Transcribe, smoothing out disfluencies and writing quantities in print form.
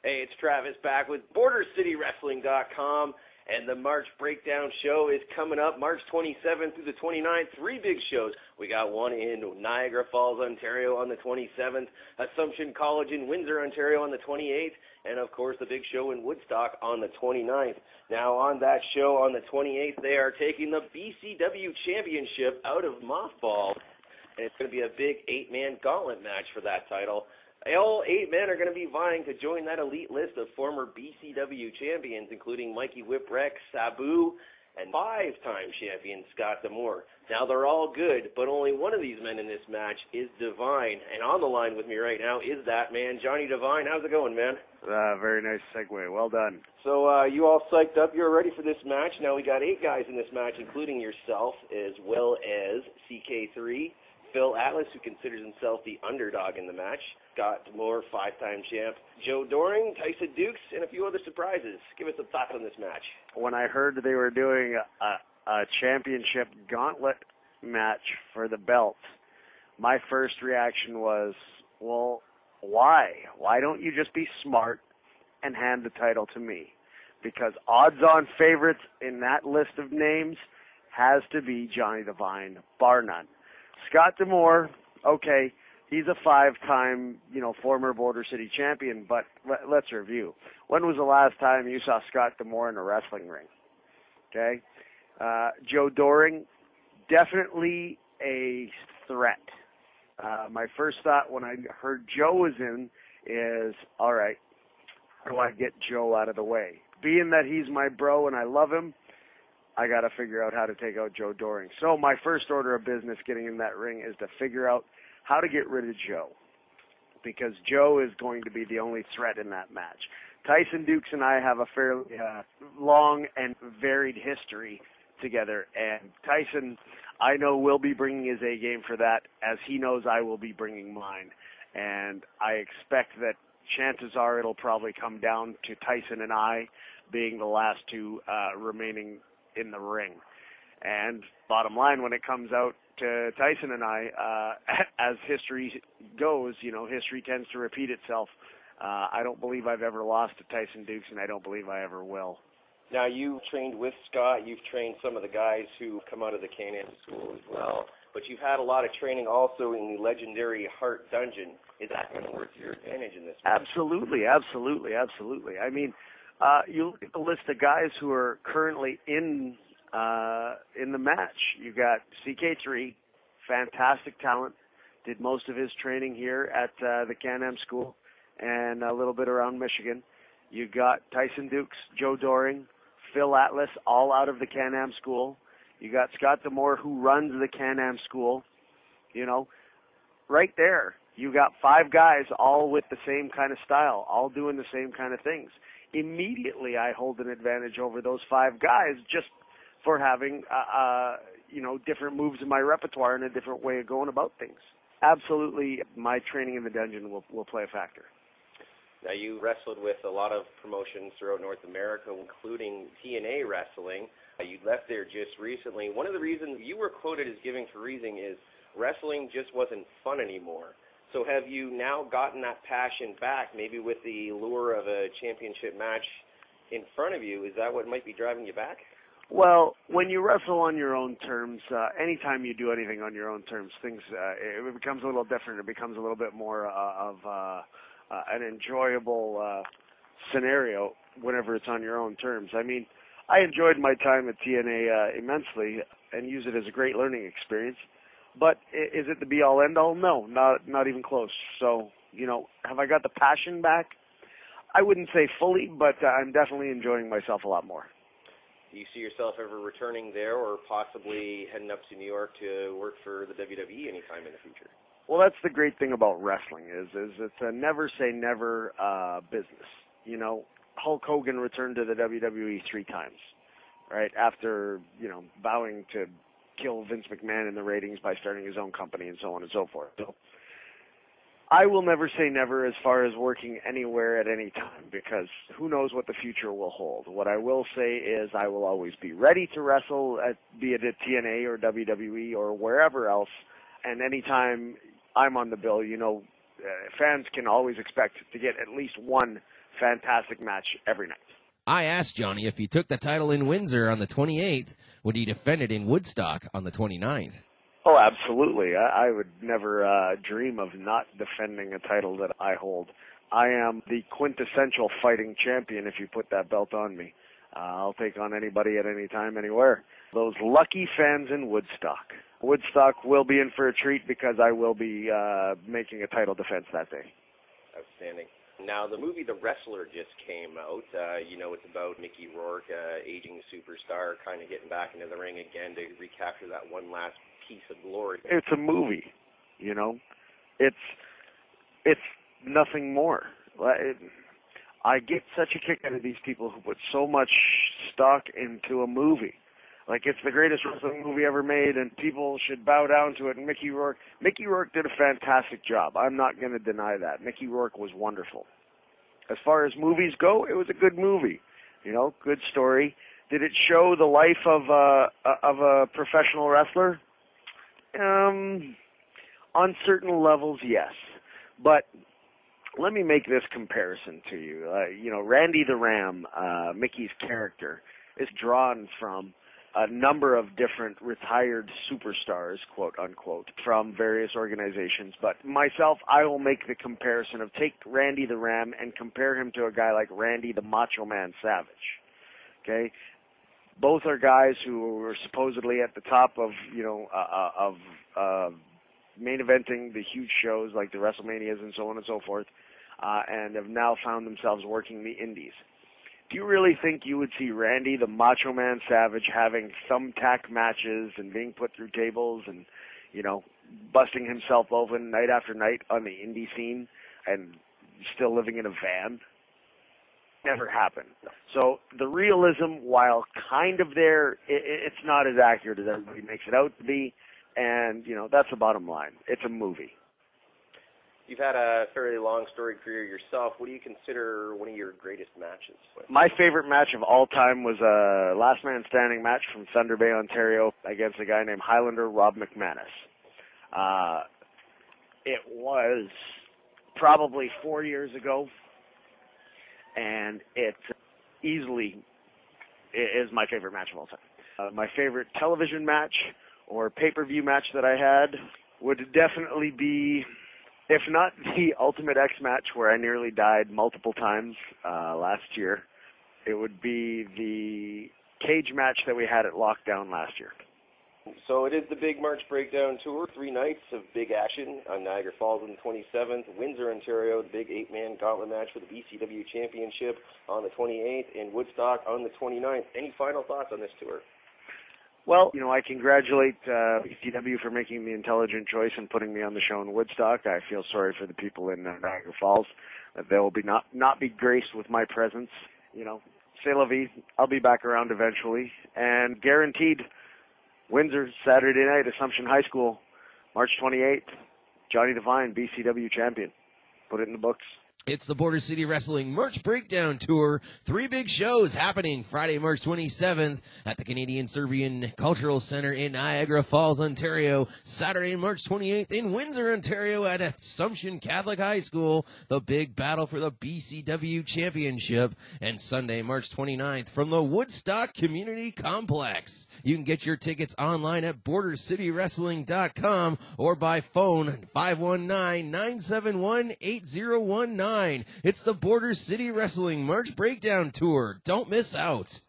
Hey, it's Travis back with BorderCityWrestling.com, and the March Breakdown show is coming up March 27th through the 29th. 3 big shows. We got one in Niagara Falls, Ontario on the 27th, Assumption College in Windsor, Ontario on the 28th, and of course the big show in Woodstock on the 29th. Now on that show on the 28th, they are taking the BCW Championship out of Mothball, and it's going to be a big 8-man gauntlet match for that title. All 8 men are going to be vying to join that elite list of former BCW champions, including Mikey Whipwreck, Sabu, and 5-time champion Scott D'Amore. Now, they're all good, but only one of these men in this match is Devine. And on the line with me right now is that man, Johnny Devine. How's it going, man? Very nice segue. Well done. So you all psyched up. You're ready for this match. Now, we got 8 guys in this match, including yourself, as well as CK3, Phil Atlas, who considers himself the underdog in the match, Scott D'Amore, 5-time champ, Joe Doring, Tyson Dukes, and a few other surprises. Give us some thoughts on this match. When I heard they were doing a championship gauntlet match for the belts, my first reaction was, well, why? Why don't you just be smart and hand the title to me? Because odds-on favorites in that list of names has to be Johnny Devine, bar none. Scott D'Amore, okay, he's a 5-time, former Border City champion, but let's review. When was the last time you saw Scott D'Amore in a wrestling ring? Okay? Joe Doring, definitely a threat. My first thought when I heard Joe was in is, all right, how do I get Joe out of the way? Being that he's my bro and I love him, I got to figure out how to take out Joe Doring. So my first order of business getting in that ring is to figure out how to get rid of Joe, because Joe is going to be the only threat in that match. Tyson Dukes and I have a fairly long and varied history together, and Tyson, I know, will be bringing his A game for that, as he knows I will be bringing mine. And I expect that chances are it'll probably come down to Tyson and I being the last 2 remaining in the ring. And bottom line, when it comes out to Tyson and I, as history goes, history tends to repeat itself. I don't believe I've ever lost to Tyson Dukes, and I don't believe I ever will. Now, you've trained with Scott. You've trained some of the guys who come out of the Can-Am school as well. But you've had a lot of training also in the legendary Heart Dungeon. Is that going to work to your advantage in this match? Absolutely. I mean, you look at the list of guys who are currently in the match. You got CK3, fantastic talent, did most of his training here at the Can-Am school and a little bit around Michigan. You got Tyson Dukes, Joe Doring, Phil Atlas, all out of the Can-Am school. You got Scott D'Amore, who runs the Can-Am school. Right there, you got 5 guys all with the same kind of style, all doing the same kind of things. Immediately, I hold an advantage over those 5 guys just for having, different moves in my repertoire and a different way of going about things. Absolutely, my training in the dungeon will play a factor. Now, you wrestled with a lot of promotions throughout North America, including TNA Wrestling. You left there just recently. One of the reasons you were quoted as giving for reason is wrestling just wasn't fun anymore. So have you now gotten that passion back, maybe with the lure of a championship match in front of you? Is that what might be driving you back? Well, when you wrestle on your own terms, anytime you do anything on your own terms, things it becomes a little different. It becomes a little bit more of an enjoyable scenario whenever it's on your own terms. I mean, I enjoyed my time at TNA immensely and use it as a great learning experience. But is it the be-all, end-all? No, not even close. So, have I got the passion back? I wouldn't say fully, but I'm definitely enjoying myself a lot more. Do you see yourself ever returning there or possibly heading up to New York to work for the WWE anytime in the future? Well, that's the great thing about wrestling is it's a never say never business. Hulk Hogan returned to the WWE 3 times, right, after, vowing to kill Vince McMahon in the ratings by starting his own company and so on and so forth. So I will never say never as far as working anywhere at any time, because who knows what the future will hold. What I will say is I will always be ready to wrestle, be it at TNA or WWE or wherever else, and anytime I'm on the bill, fans can always expect to get at least one fantastic match every night. I asked Johnny if he took the title in Windsor on the 28th, would he defend it in Woodstock on the 29th? Oh, absolutely. I would never dream of not defending a title that I hold. I am the quintessential fighting champion if you put that belt on me. I'll take on anybody at any time, anywhere. Those lucky fans in Woodstock. Woodstock will be in for a treat because I will be making a title defense that day. Outstanding. Now, the movie The Wrestler just came out. It's about Mickey Rourke, aging superstar, kind of getting back into the ring again to recapture that one last piece of glory. It's a movie, It's nothing more. I get such a kick out of these people who put so much stock into a movie. Like, it's the greatest wrestling movie ever made, and people should bow down to it. And Mickey Rourke did a fantastic job. I'm not going to deny that. Mickey Rourke was wonderful. As far as movies go, it was a good movie. Good story. Did it show the life of a professional wrestler? On certain levels, yes. But let me make this comparison to you. Randy the Ram, Mickey's character, is drawn from a number of different retired superstars, quote unquote, from various organizations. But myself, I will make the comparison of take Randy the Ram and compare him to a guy like Randy the Macho Man Savage. Okay? Both are guys who were supposedly at the top of, main eventing the huge shows like the WrestleManias and so on and so forth, and have now found themselves working the indies. Do you really think you would see Randy, the Macho Man Savage, having thumbtack matches and being put through tables and, busting himself open night after night on the indie scene and still living in a van? Never happened. So the realism, while kind of there, it's not as accurate as everybody makes it out to be, and, that's the bottom line. It's a movie. You've had a fairly long storied career yourself. What do you consider one of your greatest matches? My favorite match of all time was a last man standing match from Thunder Bay, Ontario against a guy named Highlander Rob McManus. It was probably 4 years ago, and it easily is my favorite match of all time. My favorite television match or pay-per-view match that I had would definitely be, if not the Ultimate X match where I nearly died multiple times last year, it would be the cage match that we had at Lockdown last year. So it is the big March Breakdown Tour, 3 nights of big action on Niagara Falls on the 27th, Windsor, Ontario, the big 8-man gauntlet match for the BCW Championship on the 28th, and Woodstock on the 29th. Any final thoughts on this tour? Well, I congratulate BCW for making the intelligent choice and putting me on the show in Woodstock. I feel sorry for the people in Niagara Falls that they will be not be graced with my presence. C'est la vie. I'll be back around eventually. And guaranteed, Windsor, Saturday night, Assumption High School, March 28th, Johnny Devine, BCW champion. Put it in the books. It's the Border City Wrestling March Breakdown Tour. 3 big shows happening Friday, March 27th at the Canadian Serbian Cultural Center in Niagara Falls, Ontario. Saturday, March 28th in Windsor, Ontario at Assumption Catholic High School. The big battle for the BCW Championship. And Sunday, March 29th from the Woodstock Community Complex. You can get your tickets online at BorderCityWrestling.com or by phone 519-971-8019. It's the Border City Wrestling March Breakdown Tour. Don't miss out.